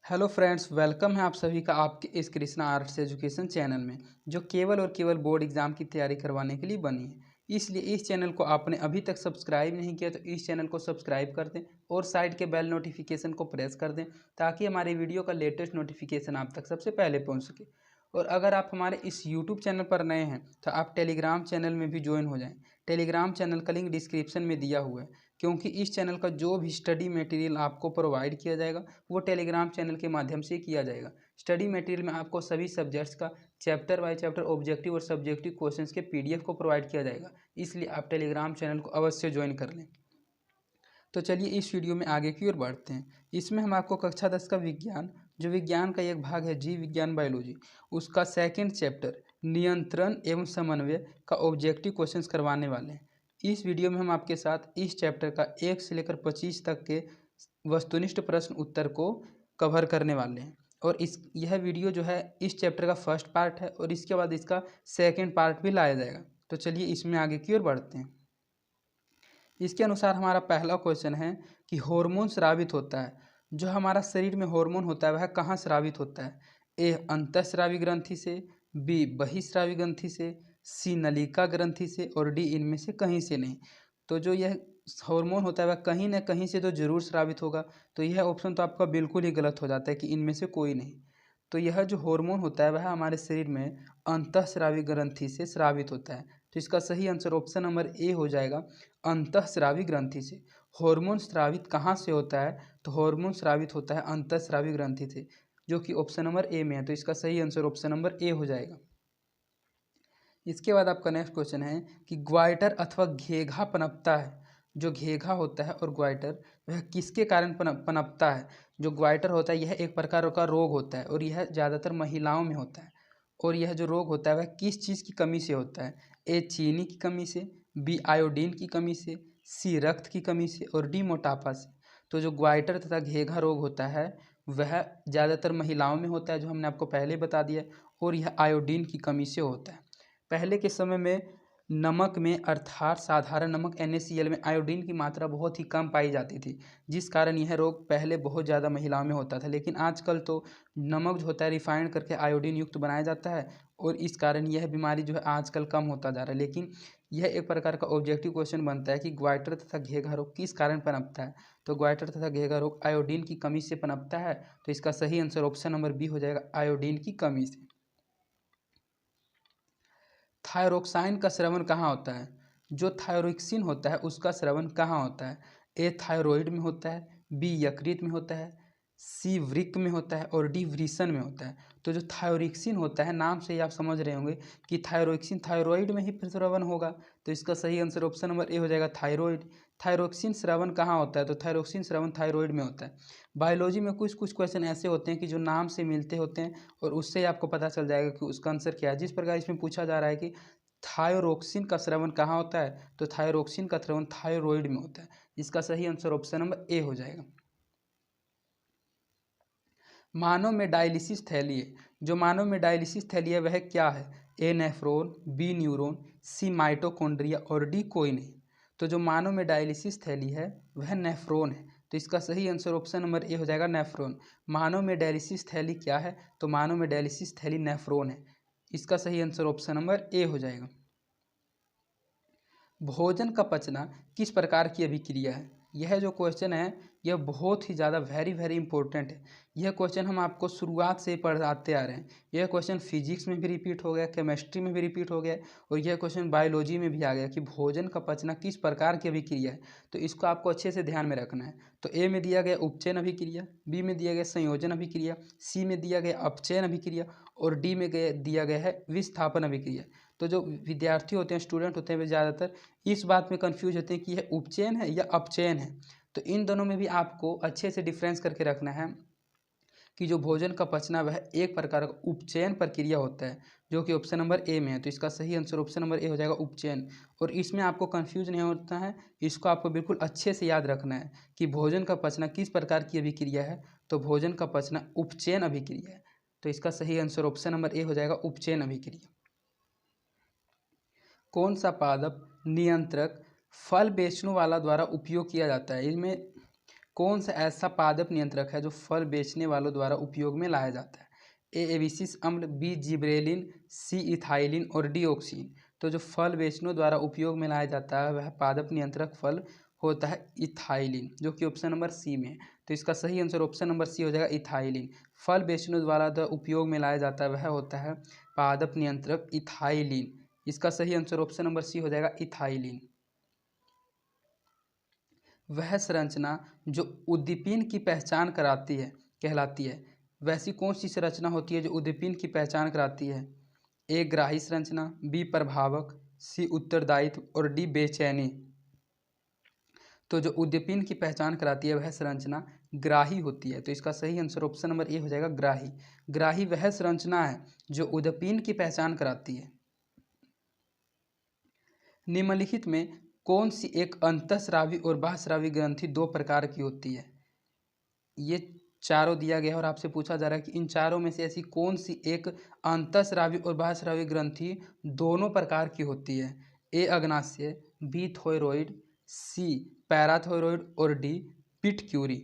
Hello friends, welcome है आप सभी का आपके इस कृष्णा आर्ट्स एजुकेशन चैनल में, जो केवल और केवल बोर्ड एग्जाम की तैयारी करवाने के लिए बनी है। इसलिए इस चैनल को आपने अभी तक सब्सक्राइब नहीं किया तो इस चैनल को सब्सक्राइब कर दें और साइड के बेल नोटिफिकेशन को प्रेस कर दें, ताकि हमारे वीडियो का लेटेस्ट नोटिफिकेशन आप तक सबसे पहले पहुँच सके। और अगर आप हमारे इस यूट्यूब चैनल पर नए हैं तो आप टेलीग्राम चैनल में भी ज्वाइन हो जाएं। टेलीग्राम चैनल का लिंक डिस्क्रिप्शन में दिया हुआ है, क्योंकि इस चैनल का जो भी स्टडी मटेरियल आपको प्रोवाइड किया जाएगा वो टेलीग्राम चैनल के माध्यम से किया जाएगा। स्टडी मटेरियल में आपको सभी सब्जेक्ट्स का चैप्टर बाय चैप्टर ऑब्जेक्टिव और सब्जेक्टिव क्वेश्चंस के पीडीएफ को प्रोवाइड किया जाएगा, इसलिए आप टेलीग्राम चैनल को अवश्य ज्वाइन कर लें। तो चलिए इस वीडियो में आगे की ओर बढ़ते हैं। इसमें हम आपको कक्षा 10 का विज्ञान, जो विज्ञान का एक भाग है जीव विज्ञान बायोलॉजी, उसका सेकंड चैप्टर नियंत्रण एवं समन्वय का ऑब्जेक्टिव क्वेश्चंस करवाने वाले हैं। इस वीडियो में हम आपके साथ इस चैप्टर का 1 से लेकर 25 तक के वस्तुनिष्ठ प्रश्न उत्तर को कवर करने वाले हैं। और यह वीडियो जो है इस चैप्टर का फर्स्ट पार्ट है और इसके बाद इसका सेकेंड पार्ट भी लाया जाएगा। तो चलिए इसमें आगे की ओर बढ़ते हैं। इसके अनुसार हमारा पहला क्वेश्चन है कि हार्मोन स्रावित होता है, जो हमारा शरीर में हार्मोन होता है वह कहाँ स्रावित होता है। ए अंतःस्रावी ग्रंथि से, बी बहिस्रावी ग्रंथि से, सी नलिका ग्रंथि से और डी इनमें से कहीं से नहीं। तो जो यह हार्मोन होता है वह कहीं ना कहीं से तो जरूर स्रावित होगा, तो यह ऑप्शन तो आपका बिल्कुल ही गलत हो जाता है कि इनमें से कोई नहीं। तो यह जो हार्मोन होता है वह हमारे शरीर में अंतःस्रावी ग्रंथि से स्रावित होता है। तो इसका सही आंसर ऑप्शन नंबर ए हो जाएगा, अंतःस्रावी ग्रंथि से। हार्मोन स्रावित कहाँ से होता है, तो हार्मोन स्रावित होता है अंतःस्रावी ग्रंथि से, जो कि ऑप्शन नंबर ए में है। तो इसका सही आंसर ऑप्शन नंबर ए हो जाएगा। इसके बाद आपका नेक्स्ट क्वेश्चन है कि ग्वाइटर अथवा घेघा पनपता है। जो घेघा होता है और ग्वाइटर, वह किसके कारण पनपता है। जो ग्वाइटर होता है यह एक प्रकार का रोग होता है और यह ज़्यादातर महिलाओं में होता है। और यह जो रोग होता है वह किस चीज़ की कमी से होता है। ए चीनी की कमी से, बी आयोडीन की कमी से, सी रक्त की कमी से और डी मोटापा से। तो जो ग्वाइटर तथा घेघा रोग होता है वह ज़्यादातर महिलाओं में होता है, जो हमने आपको पहले बता दिया, और यह आयोडीन की कमी से होता है। पहले के समय में नमक में, अर्थात साधारण नमक NaCl में आयोडीन की मात्रा बहुत ही कम पाई जाती थी, जिस कारण यह रोग पहले बहुत ज़्यादा महिलाओं में होता था। लेकिन आजकल तो नमक जो होता है रिफाइंड करके आयोडीन युक्त बनाया जाता है, और इस कारण यह बीमारी जो है आजकल कम होता जा रहा है। लेकिन यह एक प्रकार का ऑब्जेक्टिव क्वेश्चन बनता है कि ग्वाइटर तथा घेघा रोग किस कारण पनपता है। तो ग्वाइटर तथा घेघा रोग आयोडीन की कमी से पनपता है। तो इसका सही आंसर ऑप्शन नंबर बी हो जाएगा, आयोडीन की कमी से। थायरोक्साइन का स्रवण कहाँ होता है। जो थायरोक्सिन होता है उसका स्रवण कहाँ होता है। ए थायरॉइड में होता है, बी यकृत में होता है, सी वृक्क में होता है और डी वृषण में होता है। तो जो थायरोक्सिन होता है, नाम से ही आप समझ रहे होंगे कि थायरोक्सिन थायरॉइड में ही स्रवण होगा। तो इसका सही आंसर ऑप्शन नंबर ए हो जाएगा, थायरॉइड। थायरोक्सिन स्रवण कहाँ होता है, तो थायरोक्सिन स्रवण थायरॉइड में होता है। बायोलॉजी में कुछ कुछ क्वेश्चन ऐसे होते हैं कि जो नाम से मिलते होते हैं और उससे ही आपको पता चल जाएगा कि उसका आंसर क्या है। जिस प्रकार इसमें पूछा जा रहा है कि थायरोक्सिन का स्रवण कहाँ होता है, तो थायरोक्सिन का स्रवण थायरॉइड में होता है। इसका सही आंसर ऑप्शन नंबर ए हो जाएगा। मानव में डायलिसिस थैली है। जो मानव में डायलिसिस थैली है वह क्या है। ए नेफ्रॉन, बी न्यूरॉन, सी माइटोकॉन्ड्रिया और डी कोई नहीं। तो जो मानव में डायलिसिस थैली है वह नेफ्रॉन है। तो इसका सही आंसर ऑप्शन नंबर ए हो जाएगा, नेफ्रॉन। मानव में डायलिसिस थैली क्या है, तो मानव में डायलिसिस थैली नेफ्रॉन है। इसका सही आंसर ऑप्शन नंबर ए हो जाएगा। भोजन का पचना किस प्रकार की अभिक्रिया है। यह जो क्वेश्चन है यह बहुत ही ज़्यादा वेरी वेरी इंपॉर्टेंट है। यह क्वेश्चन हम आपको शुरुआत से पढ़ाते आ रहे हैं। यह क्वेश्चन फिजिक्स में भी रिपीट हो गया, केमिस्ट्री में भी रिपीट हो गया, और यह क्वेश्चन बायोलॉजी में भी आ गया कि भोजन का पचना किस प्रकार की अभिक्रिया है। तो इसको आपको अच्छे से ध्यान में रखना है। तो ए में दिया गया उपचयन अभिक्रिया, बी में दिया गया संयोजन अभिक्रिया, सी में दिया गया अपचयन अभिक्रिया और डी में दिया गया है विस्थापन अभिक्रिया। तो जो विद्यार्थी होते हैं, स्टूडेंट होते हैं, वे ज़्यादातर इस बात में कंफ्यूज होते हैं कि यह उपचयन है या अपचयन है। तो इन दोनों में भी आपको अच्छे से डिफरेंस करके रखना है कि जो भोजन का पचना वह एक प्रकार का उपचयन प्रक्रिया होता है, जो कि ऑप्शन नंबर ए में है। तो इसका सही आंसर ऑप्शन नंबर ए हो जाएगा, उपचयन। और इसमें आपको कंफ्यूज नहीं होता है, इसको आपको बिल्कुल अच्छे से याद रखना है कि भोजन का पचना किस प्रकार की अभिक्रिया है। तो भोजन का पचना उपचयन अभिक्रिया है। तो इसका सही आंसर ऑप्शन नंबर ए हो जाएगा, उपचयन अभिक्रिया। कौन सा पादप नियंत्रक फल बेचने वाला द्वारा उपयोग किया जाता है। इनमें कौन सा ऐसा पादप नियंत्रक है जो फल बेचने वालों द्वारा उपयोग में लाया जाता है? ए एबिसिस अम्ल, बी जिब्रेलिन, सी इथाइलिन और डी ऑक्सीन। तो जो फल बेचने द्वारा उपयोग में लाया जाता है वह पादप नियंत्रक फल होता है इथाइलिन, जो कि ऑप्शन नंबर सी में है। तो इसका सही आंसर ऑप्शन नंबर सी हो जाएगा इथाइलिन। फल बेचने द्वारा जो उपयोग में लाया जाता है वह होता है पादप नियंत्रक इथाइलिन। इसका सही आंसर ऑप्शन नंबर सी हो जाएगा इथाइलिन। वह संरचना जो उद्दीपिन की पहचान कराती है कहलाती है। वैसी कौन सी संरचना होती है जो उद्दीपिन की पहचान कराती है? ए ग्राही संरचना, बी प्रभावक, सी उत्तरदायित्व और डी बेचैनी। तो जो उद्दीपिन की पहचान कराती है वह संरचना ग्राही होती है। तो इसका सही आंसर ऑप्शन नंबर ए हो जाएगा ग्राही। ग्राही वह संरचना है जो उद्दीपिन की पहचान कराती है। निम्नलिखित में कौन सी एक अंतःस्रावी और बाह्यस्रावी ग्रंथि दो प्रकार की होती है? ये चारों दिया गया है और आपसे पूछा जा रहा है कि इन चारों में से ऐसी कौन सी एक अंतःस्रावी और बाह्यस्रावी ग्रंथि दोनों प्रकार की होती है? ए अग्नाशय, बी थायरॉइड, सी पैराथायरॉइड और डी पिट्यूटरी।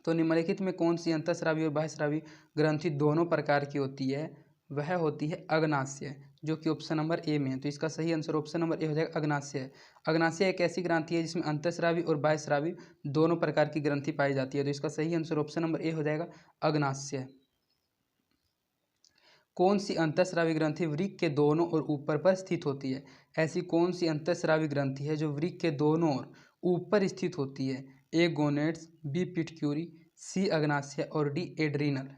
तो निम्नलिखित में कौन सी अंतःस्रावी और बाह्यस्रावी ग्रंथि दोनों प्रकार की होती है? वह होती है अग्नाशय, जो कि ऑप्शन नंबर ए में है। तो इसका सही आंसर ऑप्शन नंबर ए हो जाएगा अग्नाशय। अग्नाशय एक ऐसी ग्रंथि है जिसमें अंतःस्रावी और बाह्यस्रावी दोनों प्रकार की ग्रंथि पाई जाती है। तो इसका सही आंसर ऑप्शन नंबर ए हो जाएगा अग्नाशय। कौन सी अंतःस्रावी ग्रंथि वृक्क के दोनों ओर ऊपर पर स्थित होती है? ऐसी कौन सी अंतःस्रावी ग्रंथि है जो वृक्क के दोनों ओर ऊपर स्थित होती है? ए गोनेड्स, बी पिट्यूटरी, सी अग्नाशय और डी एड्रीनल।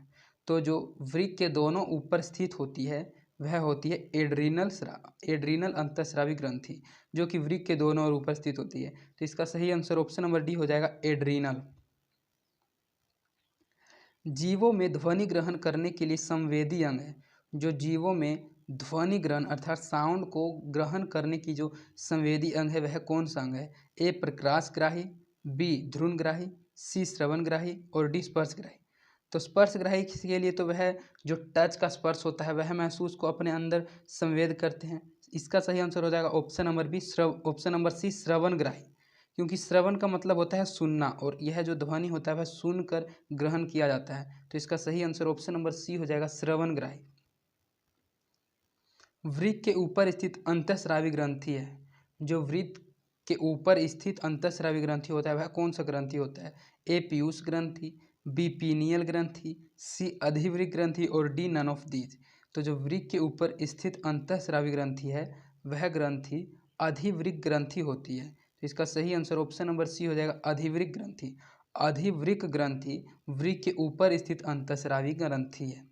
तो जो वृक्क के दोनों ऊपर स्थित होती है वह होती है एड्रीनल अंतःस्रावी ग्रंथि, जो कि वृक्क के दोनों ओर ऊपर स्थित होती है। तो इसका सही आंसर ऑप्शन नंबर डी हो जाएगा एड्रीनल। जीवों में ध्वनि ग्रहण करने के लिए संवेदी अंग है। जो जीवों में ध्वनि ग्रहण अर्थात साउंड को ग्रहण करने की जो संवेदी अंग है वह कौन सा अंग है? ए प्रकाशग्राही, बी ध्रुवग्राही, सी श्रवणग्राही और डी स्पर्शग्राही। तो स्पर्शग्राही के लिए तो वह जो टच का स्पर्श होता है वह महसूस को अपने अंदर संवेद करते हैं। इसका सही आंसर हो जाएगा option number B option number C श्रवणग्राही, क्योंकि श्रवण का मतलब होता है सुनना और यह जो ध्वनि होता है वह सुनकर ग्रहण किया जाता है। तो इसका सही आंसर ऑप्शन नंबर सी हो जाएगा श्रवणग्राही। वृक्क के ऊपर स्थित अंतःस्रावी ग्रंथि है। जो वृक्क के ऊपर स्थित अंतःस्रावी ग्रंथि होता है वह कौन सा ग्रंथि होता है? ए पीयूष ग्रंथि, बी पीनियल ग्रंथि, सी अधिवृक्क ग्रंथि और डी नन ऑफ दीज। तो जो वृक्क के ऊपर स्थित अंतःस्रावी ग्रंथि है वह ग्रंथि अधिवृक्क ग्रंथि होती है। तो इसका सही आंसर ऑप्शन नंबर सी हो जाएगा अधिवृक्क ग्रंथि। अधिवृक्क ग्रंथि वृक्क के ऊपर स्थित अंतःस्रावी ग्रंथि है।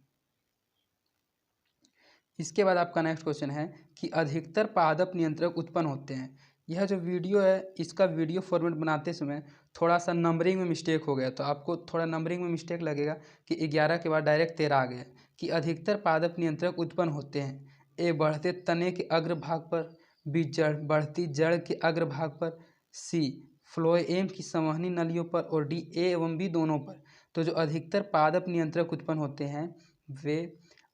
इसके बाद आपका नेक्स्ट क्वेश्चन है कि अधिकतर पादप नियंत्रक उत्पन्न होते हैं। यह जो वीडियो है इसका वीडियो फॉर्मेट बनाते समय थोड़ा सा नंबरिंग में मिस्टेक हो गया, तो आपको थोड़ा नंबरिंग में मिस्टेक लगेगा कि 11 के बाद डायरेक्ट 13 आ गया। कि अधिकतर पादप नियंत्रक उत्पन्न होते हैं। ए बढ़ते तने के अग्रभाग पर, बी बढ़ती जड़ के अग्रभाग पर, सी फ्लोएम की संवहनी नलियों पर और डी ए एवं बी दोनों पर। तो जो अधिकतर पादप नियंत्रक उत्पन्न होते हैं वे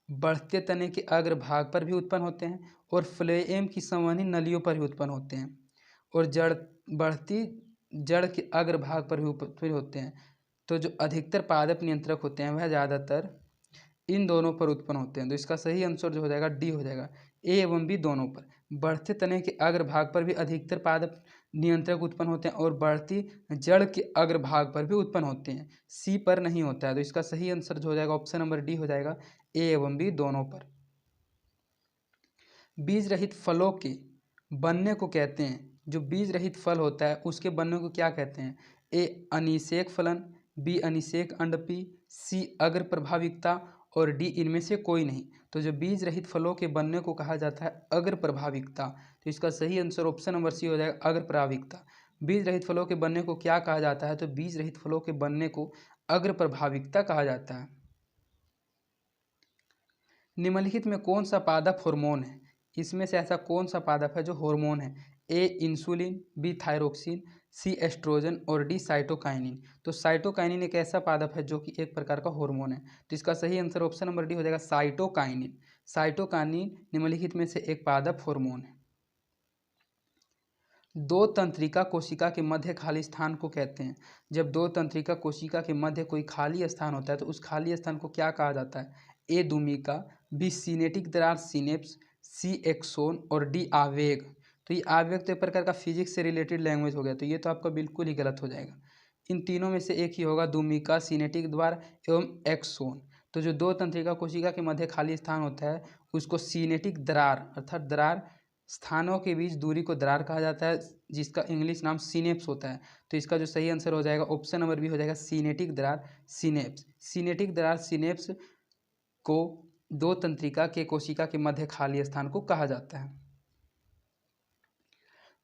बढ़ते तने के अग्रभाग पर भी उत्पन्न होते हैं और फ्लोएम की संवहनी नलियों पर भी उत्पन्न होते हैं और बढ़ती जड़ के अग्रभाग पर भी होते हैं। तो जो अधिकतर पादप नियंत्रक होते हैं वह ज़्यादातर इन दोनों पर उत्पन्न होते हैं। तो इसका सही आंसर जो हो जाएगा डी हो जाएगा, ए एवं बी दोनों पर। बढ़ते तने के अग्रभाग पर भी अधिकतर पादप नियंत्रक उत्पन्न होते हैं और बढ़ती जड़ के अग्रभाग पर भी उत्पन्न होते हैं, सी पर नहीं होता है। तो इसका सही आंसर जो हो जाएगा ऑप्शन नंबर डी हो जाएगा, ए एवं बी दोनों पर। बीज रहित फलों के बनने को कहते हैं, जो बीज रहित फल होता है उसके बनने को क्या कहते हैं? ए अनिषेक फलन, बी अनिषेक अंडपी, सी अग्र प्रभाविकता और डी इनमें से कोई नहीं। तो जो बीज रहित फलों के बनने को कहा जाता है अग्र प्रभाविकता। तो इसका सही आंसर ऑप्शन नंबर सी हो जाएगा अग्र प्रभाविकता। बीज रहित फलों के बनने को क्या कहा जाता है? तो बीज रहित फलों के बनने को अग्र प्रभाविकता कहा जाता है। निम्नलिखित में कौन सा पादप हार्मोन है? इसमें से ऐसा कौन सा पादप है जो हार्मोन है? ए इंसुलिन, बी थायरोक्सिन, सी एस्ट्रोजन और डी साइटोकाइनिन। तो साइटोकाइनिन एक ऐसा पादप है जो कि एक प्रकार का हार्मोन है। तो इसका सही आंसर ऑप्शन नंबर डी हो जाएगा साइटोकाइनिन। साइटोकाइनिन निम्नलिखित में से एक पादप हार्मोन है। दो तंत्रिका कोशिका के मध्य खाली स्थान को कहते हैं। जब दो तंत्रिका कोशिका के मध्य कोई खाली स्थान होता है तो उस खाली स्थान को क्या कहा जाता है? ए दूमिका, बी सिनेटिक दरार सिनेप्स, सी एक्सोन और डी आवेग। तो ये आवेग तो एक प्रकार का फिजिक्स से रिलेटेड लैंग्वेज हो गया, तो ये तो आपका बिल्कुल ही गलत हो जाएगा। इन तीनों में से एक ही होगा, दूमिका, सिनेटिक द्वार एवं एक्सोन। तो जो दो तंत्रिका कोशिका के मध्य खाली स्थान होता है उसको सिनेटिक दरार अर्थात दरार स्थानों के बीच दूरी को दरार कहा जाता है, जिसका इंग्लिश नाम सिनेप्स होता है। तो इसका जो सही आंसर हो जाएगा ऑप्शन नंबर बी हो जाएगा, सिनेटिक दरार सिनेप्स। सिनेटिक दरार सिनेप्स को दो तंत्रिका के कोशिका के मध्य खाली स्थान को कहा जाता है।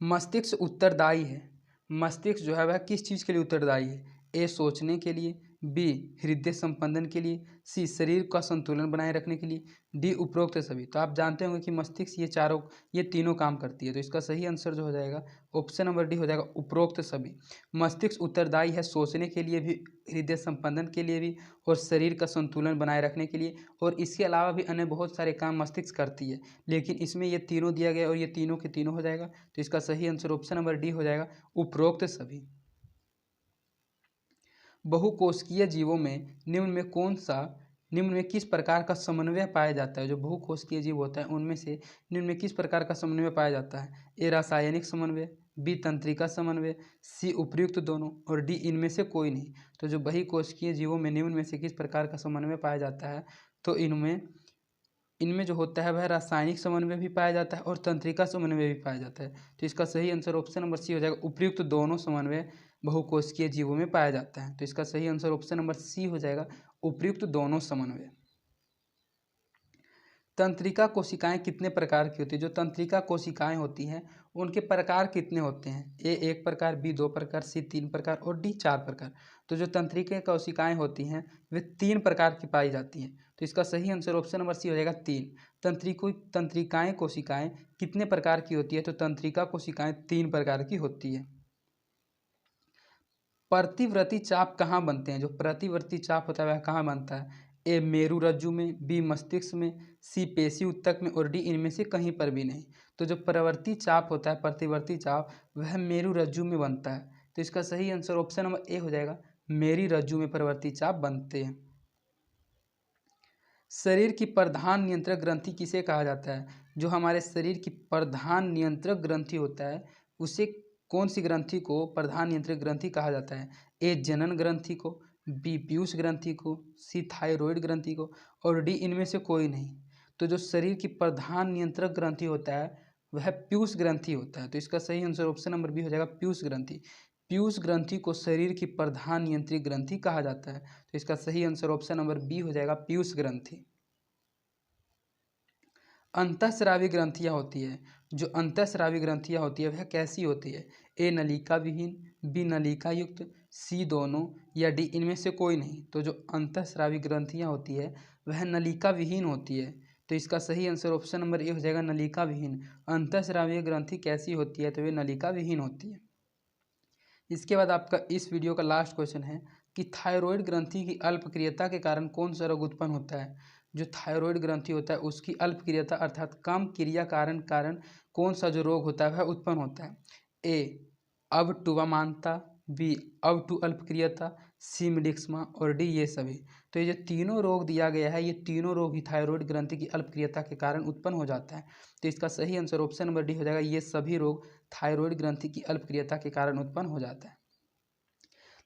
मस्तिष्क उत्तरदायी है। मस्तिष्क जो है वह किस चीज़ के लिए उत्तरदायी है? ए सोचने के लिए, बी हृदय संपंदन के लिए, सी शरीर का संतुलन बनाए रखने के लिए, डी उपरोक्त सभी। तो आप जानते होंगे कि मस्तिष्क ये तीनों काम करती है। तो इसका सही आंसर जो हो जाएगा ऑप्शन नंबर डी हो जाएगा, उपरोक्त सभी। मस्तिष्क उत्तरदायी है सोचने के लिए भी, हृदय संपंदन के लिए भी और शरीर का संतुलन बनाए रखने के लिए, और इसके अलावा भी अन्य बहुत सारे काम मस्तिष्क करती है, लेकिन इसमें ये तीनों दिया गया और ये तीनों के तीनों हो जाएगा। तो इसका सही आंसर ऑप्शन नंबर डी हो जाएगा, उपरोक्त सभी। बहुकोशिकीय जीवों में निम्न में किस प्रकार का समन्वय पाया जाता है? जो बहुकोशिकीय जीव होता है उनमें से निम्न में किस प्रकार का समन्वय पाया जाता है? ए रासायनिक समन्वय, बी तंत्रिका समन्वय, सी उपर्युक्त दोनों और डी इनमें से कोई नहीं। तो जो बहुकोशिकीय जीवों में निम्न में से किस प्रकार का समन्वय पाया जाता है? तो इनमें जो होता है वह रासायनिक समन्वय भी पाया जाता है और तंत्रिका समन्वय भी पाया जाता है। तो इसका सही आंसर ऑप्शन नंबर सी हो जाएगा, उपर्युक्त दोनों समन्वय बहुकोशिकीय जीवों में पाया जाता है। तो इसका सही आंसर ऑप्शन नंबर सी हो जाएगा, उपर्युक्त दोनों समन्वय। तंत्रिका कोशिकाएं कितने प्रकार की होती है? जो तंत्रिका कोशिकाएं होती हैं उनके प्रकार कितने होते हैं? ए 1 प्रकार, बी 2 प्रकार, सी 3 प्रकार और डी 4 प्रकार। तो जो तंत्रिका कोशिकाएं होती हैं वे 3 प्रकार की पाई जाती हैं। तो इसका सही आंसर ऑप्शन नंबर सी हो जाएगा 3। तंत्रिकाएं कोशिकाएं कितने प्रकार की होती है? तो तंत्रिका कोशिकाएं 3 प्रकार की होती है। प्रतिवर्ती चाप कहाँ बनते हैं? जो प्रतिवर्ती चाप होता है वह कहाँ बनता है? ए मेरु रज्जु में, बी मस्तिष्क में, सी पेशी ऊतक में और डी इनमें से कहीं पर भी नहीं। तो जो प्रवर्ती चाप होता है, प्रतिवर्ती चाप, वह मेरु रज्जु में बनता है। तो इसका सही आंसर ऑप्शन नंबर ए हो जाएगा, मेरी रज्जु में प्रवर्ती चाप बनते हैं। शरीर की प्रधान नियंत्रक ग्रंथि किसे कहा जाता है? जो हमारे शरीर की प्रधान नियंत्रक ग्रंथि होता है उसे कौन सी ग्रंथि को प्रधान नियंत्रक ग्रंथि कहा जाता है? ए जनन ग्रंथि को, बी पीयूष ग्रंथि को, सी थायराइड ग्रंथि को और डी इनमें से कोई नहीं। तो जो शरीर की प्रधान नियंत्रक ग्रंथि होता है वह पीयूष ग्रंथि होता है। तो इसका सही आंसर ऑप्शन नंबर बी हो जाएगा, पीयूष ग्रंथि। पीयूष ग्रंथि को शरीर की प्रधान नियंत्रित ग्रंथि कहा जाता है। तो इसका सही आंसर ऑप्शन नंबर बी हो जाएगा, पीयूष ग्रंथि। अंतःस्रावी ग्रंथियाँ होती है। जो अंतःस्रावी ग्रंथियाँ होती है वह कैसी होती है? ए नलिका विहीन, बी नलिका युक्त, सी दोनों या डी इनमें से कोई नहीं। तो जो अंतःस्रावी ग्रंथियाँ होती है वह नलिका विहीन होती है। तो इसका सही आंसर ऑप्शन नंबर ए हो जाएगा, नलिका विहीन। अंतःस्रावी ग्रंथि कैसी होती है? तो वे नलिका विहीन होती है। इसके बाद आपका इस वीडियो का लास्ट क्वेश्चन है कि थायराइड ग्रंथि की अल्पक्रियता के कारण कौन सा रोग उत्पन्न होता है? जो थायराइड ग्रंथि होता है उसकी अल्पक्रियता अर्थात कम क्रिया कारण कौन सा जो रोग होता है वह उत्पन्न होता है? ए अवटुवामानता, बी अवटु अल्पक्रियता, सी मिडिक्समा और डी ये सभी। तो ये जो तीनों रोग दिया गया है ये तीनों रोग ही थायराइड ग्रंथि की अल्पक्रियता के कारण उत्पन्न हो जाता है। तो इसका सही आंसर ऑप्शन नंबर डी हो जाएगा, ये सभी रोग थायराइड ग्रंथि की अल्पक्रियता के कारण उत्पन्न हो जाता है।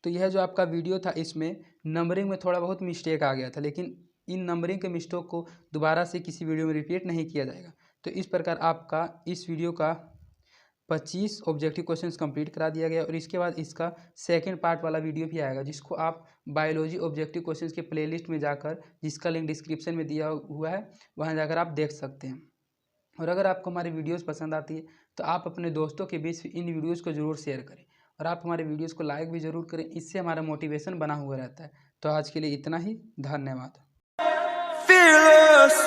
तो यह जो आपका वीडियो था इसमें नंबरिंग में थोड़ा बहुत मिस्टेक आ गया था, लेकिन इन नंबरिंग के मिस्टेक को दोबारा से किसी वीडियो में रिपीट नहीं किया जाएगा। तो इस प्रकार आपका इस वीडियो का 25 ऑब्जेक्टिव क्वेश्चंस कंप्लीट करा दिया गया और इसके बाद इसका सेकंड पार्ट वाला वीडियो भी आएगा जिसको आप बायोलॉजी ऑब्जेक्टिव क्वेश्चंस के प्लेलिस्ट में जाकर, जिसका लिंक डिस्क्रिप्शन में दिया हुआ है, वहां जाकर आप देख सकते हैं। और अगर आपको हमारी वीडियोस पसंद आती है तो आप अपने दोस्तों के बीच इन वीडियोज़ को ज़रूर शेयर करें और आप हमारे वीडियोज़ को लाइक भी ज़रूर करें, इससे हमारा मोटिवेशन बना हुआ रहता है। तो आज के लिए इतना ही, धन्यवाद। Fearless.